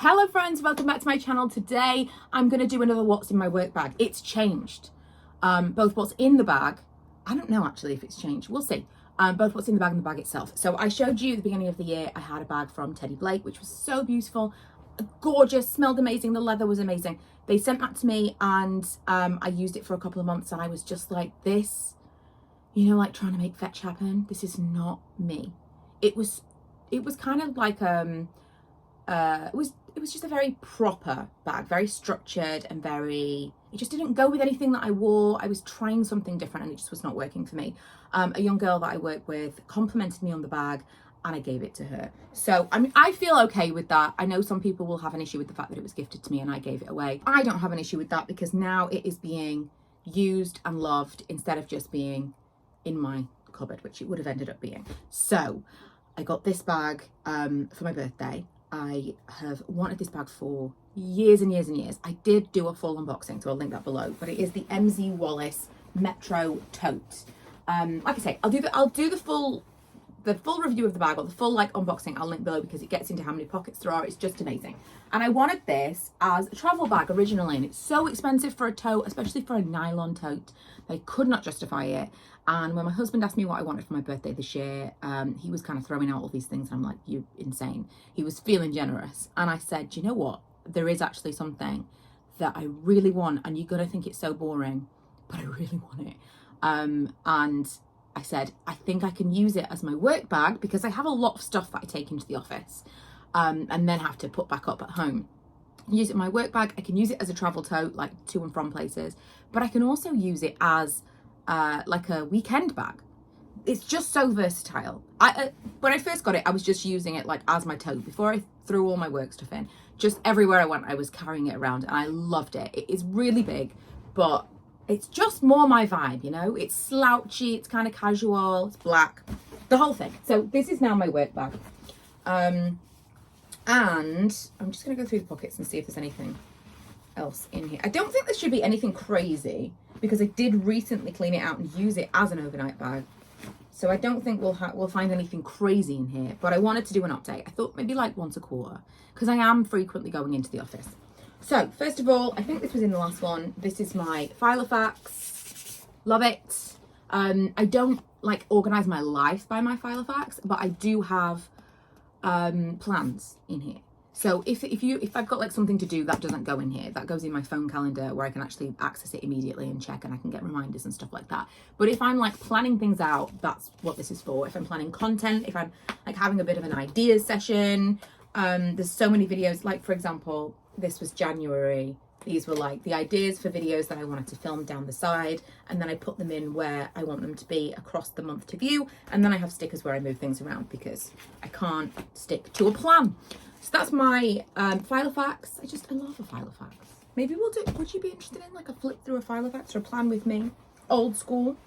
Hello friends, welcome back to my channel. Today I'm going to do another what's in my work bag. It's changed. Both what's in the bag, I don't know actually if it's changed, we'll see. Both what's in the bag and the bag itself. So I showed you at the beginning of the year I had a bag from Teddy Blake, which was so beautiful, gorgeous, smelled amazing, the leather was amazing. They sent that to me and I used it for a couple of months and I was just like, this, you know, like trying to make fetch happen. This is not me. It was kind of like it was just a very proper bag, very structured and it just didn't go with anything that I wore. I was trying something different and it just was not working for me. A young girl that I work with complimented me on the bag and I gave it to her. So, I mean, I feel okay with that. I know some people will have an issue with the fact that it was gifted to me and I gave it away. I don't have an issue with that because now it is being used and loved instead of just being in my cupboard, which it would have ended up being. So, I got this bag for my birthday. I have wanted this bag for years and years and years. I did do a full unboxing, so I'll link that below. But it is the MZ Wallace Metro Tote. Like I say, I'll do the full review of the bag, or the full like unboxing. I'll link below because it gets into how many pockets there are. It's just amazing. And I wanted this as a travel bag originally, and it's so expensive for a tote, especially for a nylon tote. They could not justify it. And when my husband asked me what I wanted for my birthday this year, he was kind of throwing out all these things. And I'm like, you're insane. He was feeling generous. And I said, you know what? There is actually something that I really want. And you're going to think it's so boring, but I really want it. And I said, I think I can use it as my work bag because I have a lot of stuff that I take into the office and then have to put back up at home. I can use it in my work bag. I can use it as a travel tote, like to and from places, but I can also use it as like a weekend bag. It's just so versatile. When I first got it, I was just using it like as my tote before I threw all my work stuff in. Just everywhere I went, I was carrying it around and I loved it. It is really big, but it's just more my vibe, you know? It's slouchy, it's kind of casual, it's black, the whole thing. So this is now my work bag. And I'm just gonna go through the pockets and see if there's anything else in here. I don't think there should be anything crazy because I did recently clean it out and use it as an overnight bag. So I don't think we'll find anything crazy in here, but I wanted to do an update. I thought maybe like once a quarter because I am frequently going into the office. So first of all, I think this was in the last one. This is my Filofax. Love it. I don't like organize my life by my Filofax, but I do have plans in here. So if I've got like something to do, that doesn't go in here. That goes in my phone calendar where I can actually access it immediately and check, and I can get reminders and stuff like that. But if I'm like planning things out, that's what this is for. If I'm planning content, if I'm like having a bit of an ideas session, there's so many videos. Like for example, this was January. These were like the ideas for videos that I wanted to film down the side, and then I put them in where I want them to be across the month to view, and then I have stickers where I move things around because I can't stick to a plan. So that's my Filofax. I love a Filofax. Maybe we'll do, would you be interested in like a flip through a Filofax or a plan with me? Old school.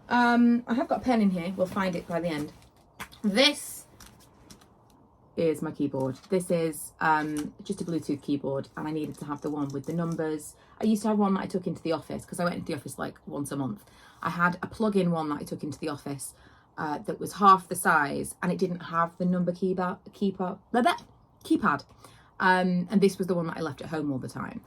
I have got a pen in here. We'll find it by the end. This is my keyboard. This is just a Bluetooth keyboard, and I needed to have the one with the numbers. I used to have one that I took into the office because I went into the office like once a month. I had a plug-in one that I took into the office that was half the size, and it didn't have the number keypad. And this was the one that I left at home all the time.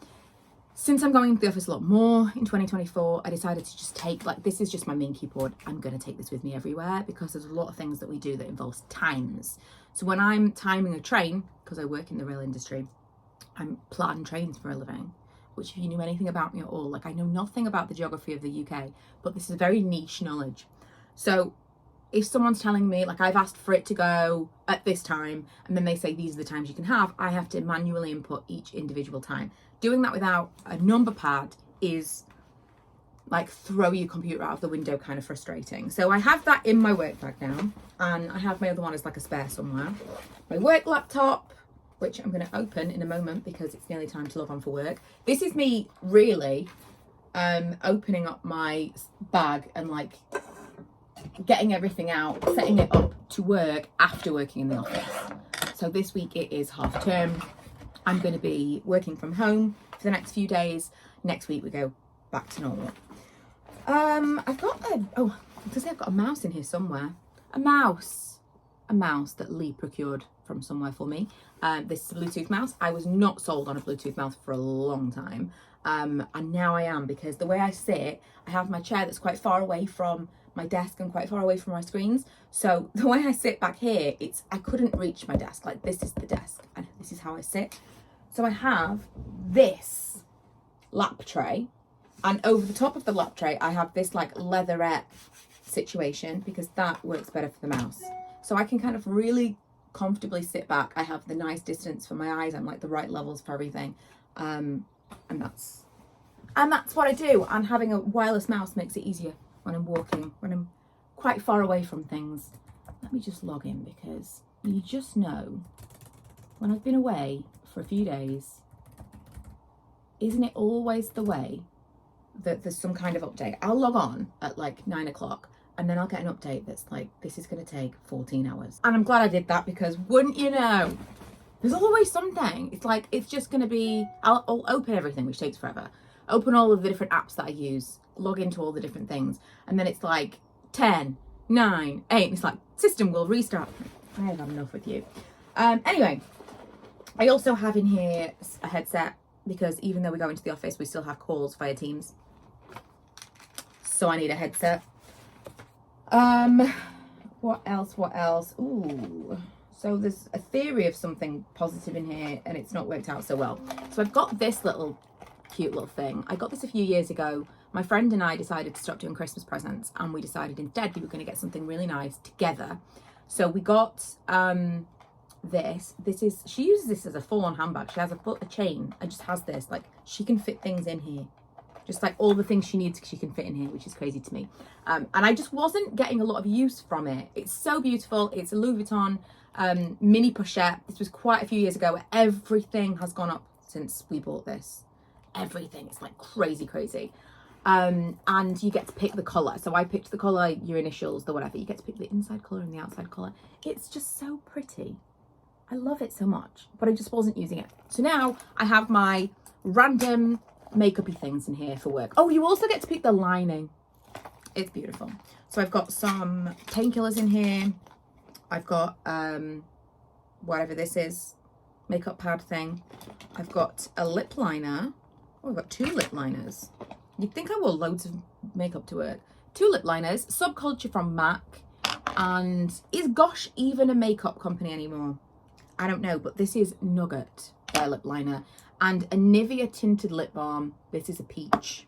Since I'm going into the office a lot more in 2024, I decided to just take, like, this is just my main keyboard. I'm going to take this with me everywhere because there's a lot of things that we do that involves times. So when I'm timing a train, because I work in the rail industry, I'm plotting trains for a living, which if you knew anything about me at all, like I know nothing about the geography of the UK, but this is very niche knowledge. So if someone's telling me, like I've asked for it to go at this time, and then they say these are the times you can have, I have to manually input each individual time. Doing that without a number pad is like throw your computer out of the window, kind of frustrating. So I have that in my work bag now, and I have my other one as like a spare somewhere. My work laptop, which I'm going to open in a moment because it's nearly time to log on for work. This is me really opening up my bag and like getting everything out, setting it up to work after working in the office. So this week it is half term. I'm going to be working from home for the next few days. Next week we go back to normal. I've got I've got a mouse in here somewhere. A mouse that Lee procured from somewhere for me. This is a Bluetooth mouse. I was not sold on a Bluetooth mouse for a long time. And now I am, because the way I sit, I have my chair that's quite far away from my desk and quite far away from my screens. So the way I sit back here, I couldn't reach my desk. Like, this is the desk and this is how I sit. So I have this lap tray, and over the top of the lap tray, I have this like leatherette situation, because that works better for the mouse. So I can kind of really comfortably sit back. I have the nice distance for my eyes. I'm like the right levels for everything. And that's what I do. And having a wireless mouse makes it easier when I'm walking, when I'm quite far away from things. Let me just log in, because you just know when I've been away for a few days, isn't it always the way that there's some kind of update? I'll log on at like 9 o'clock and then I'll get an update that's like, this is going to take 14 hours. And I'm glad I did that, because wouldn't you know, there's always something. It's like, it's just going to be, I'll open everything, which takes forever. Open all of the different apps that I use, log into all the different things. And then it's like 10, 9, 8. And it's like, system will restart. I have had enough with you. Anyway, I also have in here a headset, because even though we go into the office, we still have calls via Teams. So I need a headset. What else? Ooh. So there's a theory of something positive in here, and it's not worked out so well. So I've got this cute little thing. I got this a few years ago. My friend and I decided to stop doing Christmas presents, and we decided instead we were going to get something really nice together. So we got she uses this as a full-on handbag. She has a chain and just has this, like, she can fit things in here, just like all the things she needs she can fit in here, which is crazy to me. And I just wasn't getting a lot of use from it. It's so beautiful. It's a Louis Vuitton mini pochette. This was quite a few years ago. Everything has gone up since we bought this. Everything. It's like crazy. And you get to pick the colour. So I picked the colour, your initials, the whatever. You get to pick the inside colour and the outside colour. It's just so pretty. I love it so much, but I just wasn't using it. So now I have my random makeup-y things in here for work. Oh, you also get to pick the lining. It's beautiful. So I've got some painkillers in here. I've got whatever this is, makeup pad thing. I've got a lip liner. Oh, I've got 2 lip liners. You'd think I wore loads of makeup to work. 2 lip liners, Subculture from MAC. And is Gosh even a makeup company anymore? I don't know, but this is Nugget, their lip liner. And a Nivea tinted lip balm. This is a peach.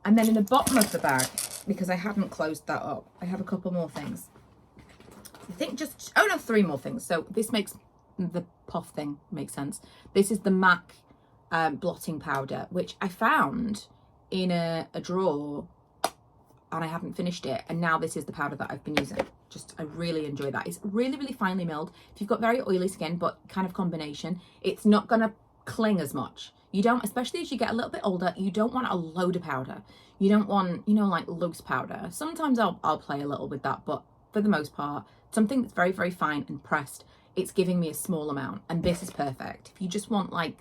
And then in the bottom of the bag, because I hadn't closed that up, I have a couple more things. I think 3 more things. So this makes the puff thing make sense. This is the MAC blotting powder, which I found in a drawer, and I haven't finished it. And now this is the powder that I've been using. I really enjoy that. It's really finely milled. If you've got very oily skin, but kind of combination, it's not gonna cling as much. You don't, especially as you get a little bit older, you don't want a load of powder. You don't want, like loose powder. Sometimes I'll play a little with that, but for the most part, something that's very fine and pressed, it's giving me a small amount, and this is perfect. If you just want like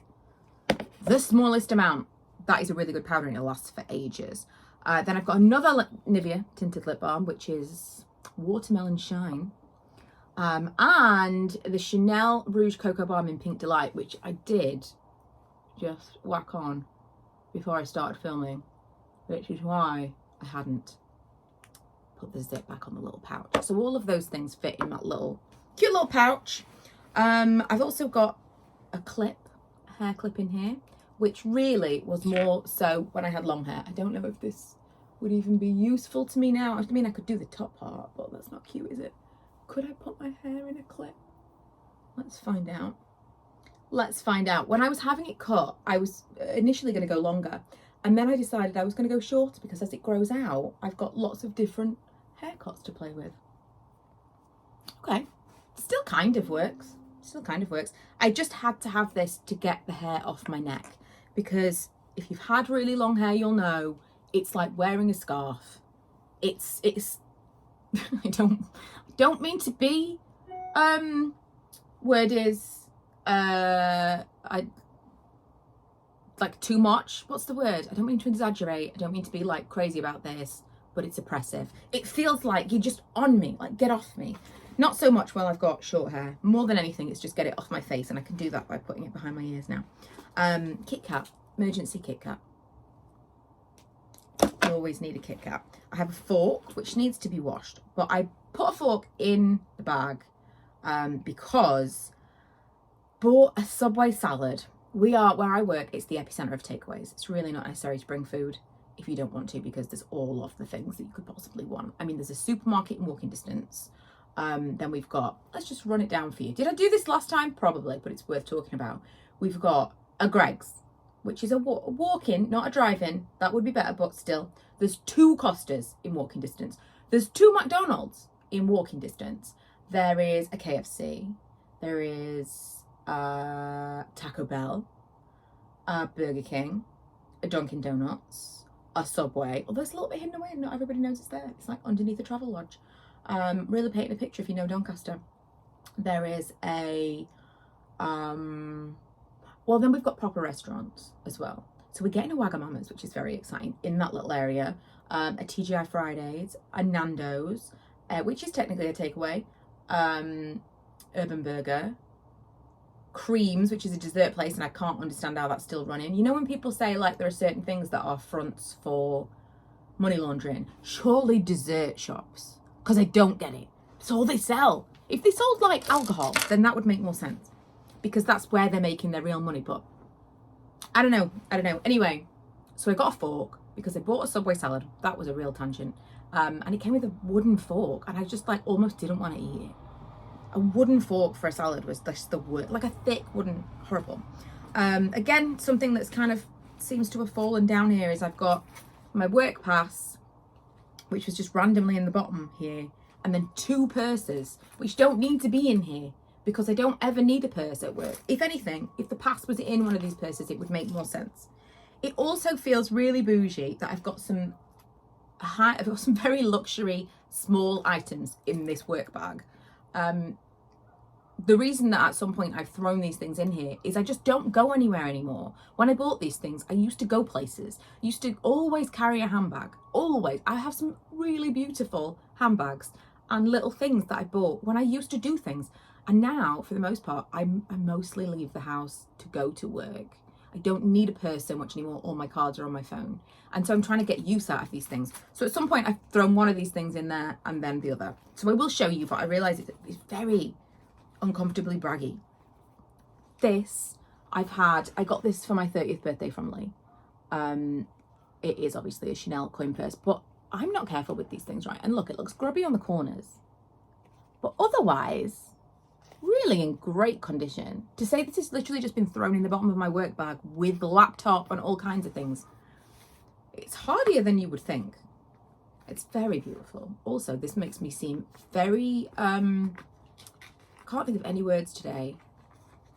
the smallest amount, that is a really good powder, and it lasts for ages. Then I've got another Nivea tinted lip balm, which is Watermelon Shine. And the Chanel Rouge Cocoa Balm in Pink Delight, which I did just whack on before I started filming, which is why I hadn't put the zip back on the little pouch. So all of those things fit in that cute little pouch. I've also got a hair clip in here, which really was more so when I had long hair. I don't know if this would even be useful to me now. I mean, I could do the top part, but that's not cute, is it? Could I put my hair in a clip? Let's find out. When I was having it cut, I was initially going to go longer, and then I decided I was going to go shorter, because as it grows out, I've got lots of different haircuts to play with. Okay, still kind of works. I just had to have this to get the hair off my neck, because if you've had really long hair, you'll know it's like wearing a scarf. It's I don't mean to be word is like too much. What's the word? I don't mean to exaggerate. I don't mean to be like crazy about this, but it's oppressive. It feels like you're just on me, like get off me. Not so much while I've got short hair. More than anything, it's just get it off my face, and I can do that by putting it behind my ears now. Kit Kat, emergency Kit Kat. I always need a Kit Kat. I have a fork, which needs to be washed, but I put a fork in the bag because bought a Subway salad. Where I work, it's the epicenter of takeaways. It's really not necessary to bring food if you don't want to, because there's all of the things that you could possibly want. I mean, there's a supermarket in walking distance. Then we've got, let's just run it down for you. Did I do this last time? Probably, but it's worth talking about. We've got a Greggs, which is a walk-in, not a drive-in. That would be better, but still. There's 2 Costas in walking distance. There's 2 McDonald's in walking distance. There is a KFC. There is Taco Bell, a Burger King, a Dunkin' Donuts, a Subway. Although it's a little bit hidden away, not everybody knows it's there. It's like underneath a travel lodge. Really painting a picture if you know Doncaster. There is a well, then we've got proper restaurants as well. So we're getting a Wagamama's, which is very exciting, in that little area. A TGI Fridays, a Nando's, which is technically a takeaway. Urban Burger, Creams, which is a dessert place, and I can't understand how that's still running. You know when people say like there are certain things that are fronts for money laundering? Surely dessert shops, because I don't get it. It's all they sell. If they sold like alcohol, then that would make more sense, because that's where they're making their real money. But I don't know. Anyway, so I got a fork because I bought a Subway salad. That was a real tangent. And it came with a wooden fork, and I just like almost didn't want to eat it. A wooden fork for a salad was just the word, like a thick wooden, horrible. Again, something that's kind of seems to have fallen down here is I've got my work pass, which was just randomly in the bottom here, and then 2 purses, which don't need to be in here because I don't ever need a purse at work. If anything, if the pass was in one of these purses, it would make more sense. It also feels really bougie that I've got some very luxury small items in this work bag. The reason that at some point I've thrown these things in here is I just don't go anywhere anymore. When I bought these things, I used to go places. I used to always carry a handbag. Always. I have some really beautiful handbags and little things that I bought when I used to do things. And now, for the most part, I mostly leave the house to go to work. I don't need a purse so much anymore. All my cards are on my phone. And so I'm trying to get use out of these things. So at some point I've thrown one of these things in there and then the other. So I will show you, but I realise it's very uncomfortably braggy. This, I got this for my 30th birthday from Lee. It is obviously a Chanel coin purse, but I'm not careful with these things, right? And look, it looks grubby on the corners. But otherwise, really in great condition. To say this has literally just been thrown in the bottom of my work bag with the laptop and all kinds of things, it's hardier than you would think. It's very beautiful. Also, this makes me seem very, can't think of any words today,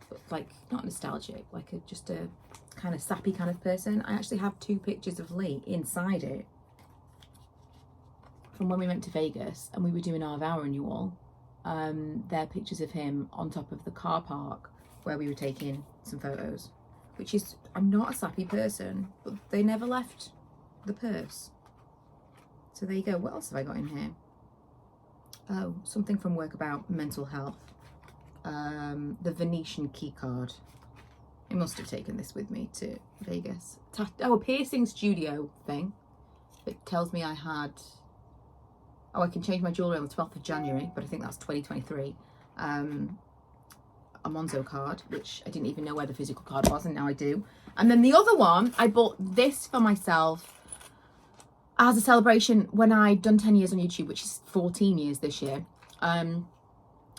but like not nostalgic, like just a kind of sappy kind of person. I actually have 2 pictures of Lee inside it from when we went to Vegas and we were doing our vow renewal. They're pictures of him on top of the car park where we were taking some photos, which is, I'm not a sappy person, but they never left the purse. So there you go. What else have I got in here? Oh, something from work about mental health. The Venetian key card. I must have taken this with me to Vegas. A piercing studio thing. It tells me I can change my jewellery on the 12th of January, but I think that's 2023. A Monzo card, which I didn't even know where the physical card was, and now I do. And then the other one, I bought this for myself as a celebration when I'd done 10 years on YouTube, which is 14 years this year.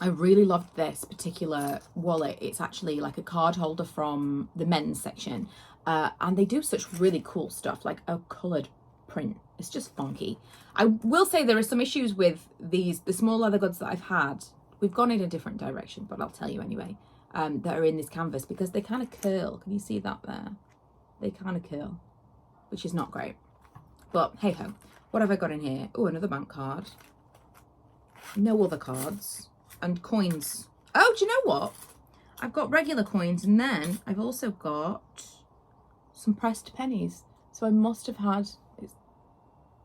I really loved this particular wallet. It's actually like a card holder from the men's section. And they do such really cool stuff, like a coloured print. It's just funky. I will say there are some issues with the small leather goods that I've had. We've gone in a different direction, but I'll tell you anyway, that are in this canvas because they kind of curl. Can you see that there? They kind of curl, which is not great. But hey ho, what have I got in here? Oh, another bank card. No other cards. And coins. Oh, do you know what? I've got regular coins and then I've also got some pressed pennies. So I must have had, it's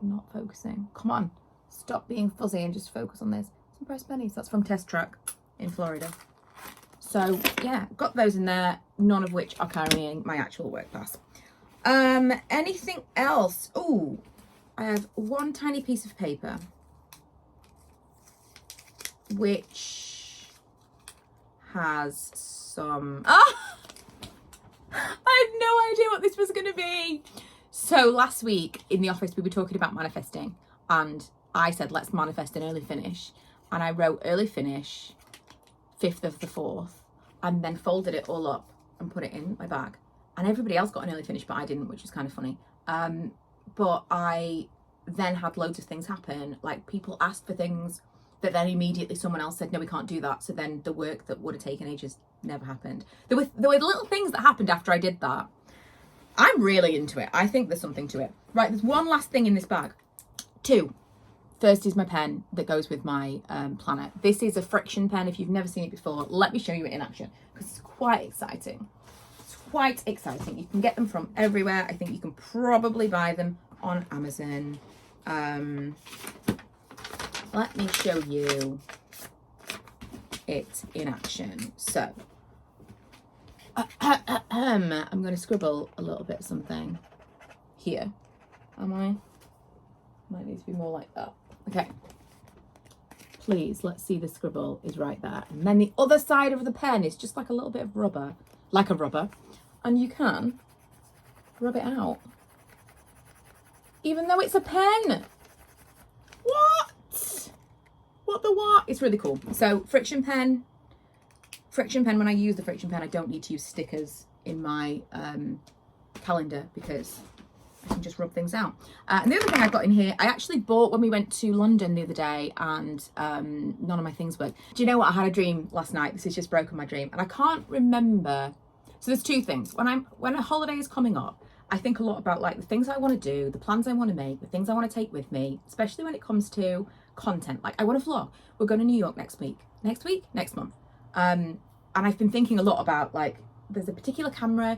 not focusing. Come on, stop being fuzzy and just focus on this. Some pressed pennies. That's from Test Track in Florida. So yeah, got those in there, none of which are carrying my actual work pass. Anything else? Oh, I have one tiny piece of paper which has some I had no idea what this was going to be. So last week in the office we were talking about manifesting, and I said let's manifest an early finish, and I wrote early finish 5th of the 4th and then folded it all up and put it in my bag, and everybody else got an early finish but I didn't, which was kind of funny. But I then had loads of things happen, like people asked for things that then immediately someone else said no, we can't do that, so then the work that would have taken ages never happened. There were little things that happened after I did that. I'm really into it. I think there's something to it. Right, there's one last thing in this bag. 2. First is my pen that goes with my planner. This is a friction pen. If you've never seen it before, let me show you it in action, because it's quite exciting. It's quite exciting. You can get them from everywhere. I think you can probably buy them on Amazon. Let me show you it in action. So, I'm going to scribble a little bit something here. Am I? Might need to be more like that. Okay. Please, let's see the scribble is right there. And then the other side of the pen is just like a little bit of rubber. Like a rubber. And you can rub it out. Even though it's a pen. What? What the what? It's really cool. So friction pen, when I use the friction pen, I don't need to use stickers in my calendar because I can just rub things out. And the other thing I've got in here, I actually bought when we went to London the other day, and none of my things worked. Do you know what? I had a dream last night. This has just broken my dream, and I can't remember. So there's 2 things. When a holiday is coming up, I think a lot about like the things I want to do, the plans I want to make, the things I want to take with me, especially when it comes to content. Like I want to vlog. We're going to New York next month. And I've been thinking a lot about like, there's a particular camera.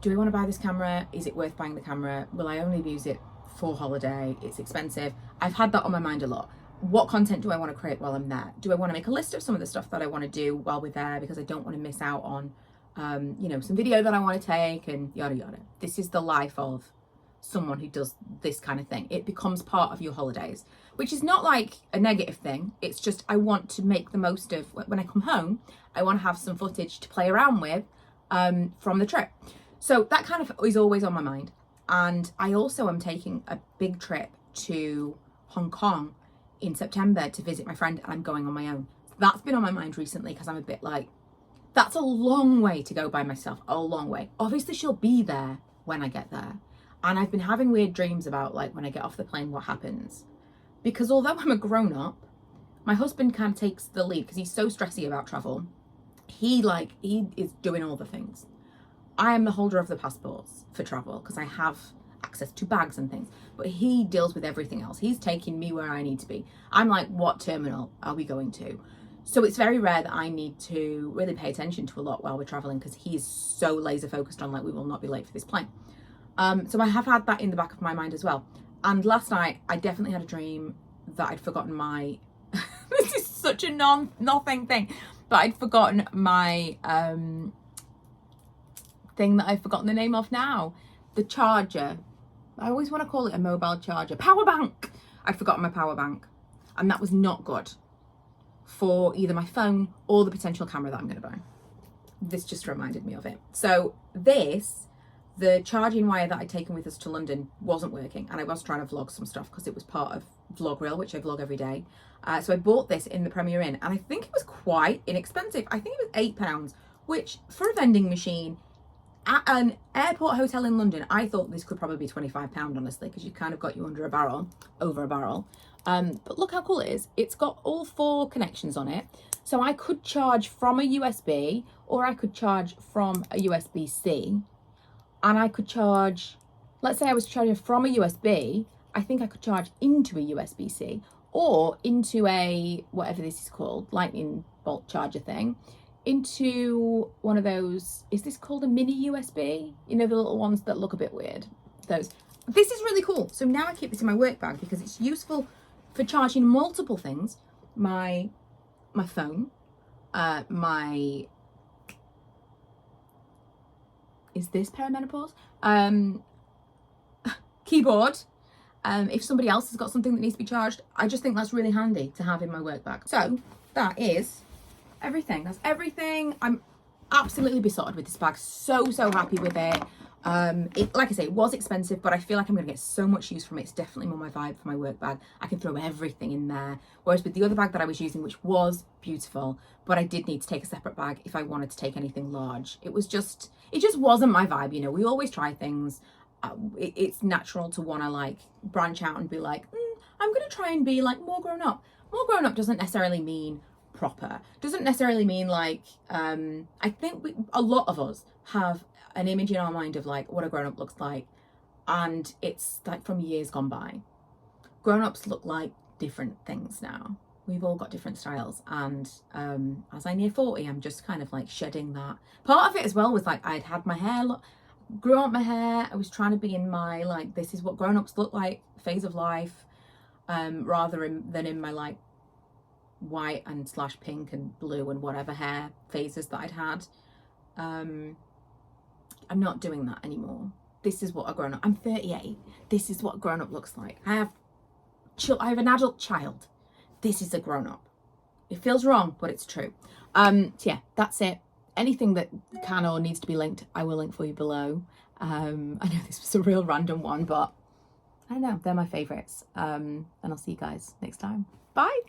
Do I want to buy this camera? Is it worth buying the camera? Will I only use it for holiday? It's expensive. I've had that on my mind a lot. What content do I want to create while I'm there? Do I want to make a list of some of the stuff that I want to do while we're there, because I don't want to miss out on some video that I want to take and yada yada. This is the life of someone who does this kind of thing. It becomes part of your holidays, which is not like a negative thing. It's just I want to make the most of when I come home. I want to have some footage to play around with from the trip. So that kind of is always on my mind. And I also am taking a big trip to Hong Kong in September to visit my friend, and I'm going on my own. That's been on my mind recently because I'm a bit like, that's a long way to go by myself, a long way. Obviously she'll be there when I get there. And I've been having weird dreams about like when I get off the plane, what happens. Because although I'm a grown up, my husband kind of takes the lead because he's so stressy about travel. He is doing all the things. I am the holder of the passports for travel because I have access to bags and things, but he deals with everything else. He's taking me where I need to be. I'm like, what terminal are we going to? So it's very rare that I need to really pay attention to a lot while we're traveling because he is so laser focused on like, we will not be late for this plane. So I have had that in the back of my mind as well. And last night I definitely had a dream that I'd forgotten my, this is such a nothing thing, but I'd forgotten my thing that I've forgotten the name of now. The charger. I always want to call it a mobile charger. Power bank. I'd forgotten my power bank. And that was not good for either my phone or the potential camera that I'm going to buy. This just reminded me of it. So the charging wire that I'd taken with us to London wasn't working, and I was trying to vlog some stuff because it was part of Vlog Reel, which I vlog every day. So I bought this in the Premier Inn, and I think it was quite inexpensive. I think it was £8, which for a vending machine at an airport hotel in London, I thought this could probably be £25, honestly, because you kind of got you over a barrel. But look how cool it is. It's got all 4 connections on it. So I could charge from a USB, or I could charge from a USB-C. And I could charge, let's say I was charging from a USB, I think I could charge into a USB-C or into a, whatever this is called, lightning bolt charger thing, into one of those, is this called a mini USB? You know, the little ones that look a bit weird. Those. This is really cool. So now I keep this in my work bag because it's useful for charging multiple things, my phone, my, is this perimenopause? Keyboard. If somebody else has got something that needs to be charged, I just think that's really handy to have in my work bag. So that is everything. That's everything. I'm absolutely besotted with this bag. So happy with it. Like I say, it was expensive, but I feel like I'm gonna get so much use from it. It's definitely more my vibe for my work bag. I can throw everything in there. Whereas with the other bag that I was using, which was beautiful, but I did need to take a separate bag if I wanted to take anything large. It just wasn't my vibe. You know, we always try things. It's natural to want to like branch out and be like, I'm gonna try and be like more grown up. More grown up doesn't necessarily mean proper, doesn't necessarily mean like, I think a lot of us have an image in our mind of like what a grown up looks like, and it's like from years gone by. Grown ups look like different things now. We've all got different styles, and as I near 40, I'm just kind of like shedding that. Part of it as well was like I'd had my hair grew out my hair. I was trying to be in my like, this is what grown-ups look like phase of life, rather than in my like white and / pink and blue and whatever hair phases that I'd had. I'm not doing that anymore. This is what a grown-up, I'm 38. This is what a grown-up looks like. I have an adult child. This is a grown-up. It feels wrong, but it's true. So yeah, that's it. Anything that can or needs to be linked, I will link for you below. I know this was a real random one, but I don't know, they're my favorites. And I'll see you guys next time. Bye.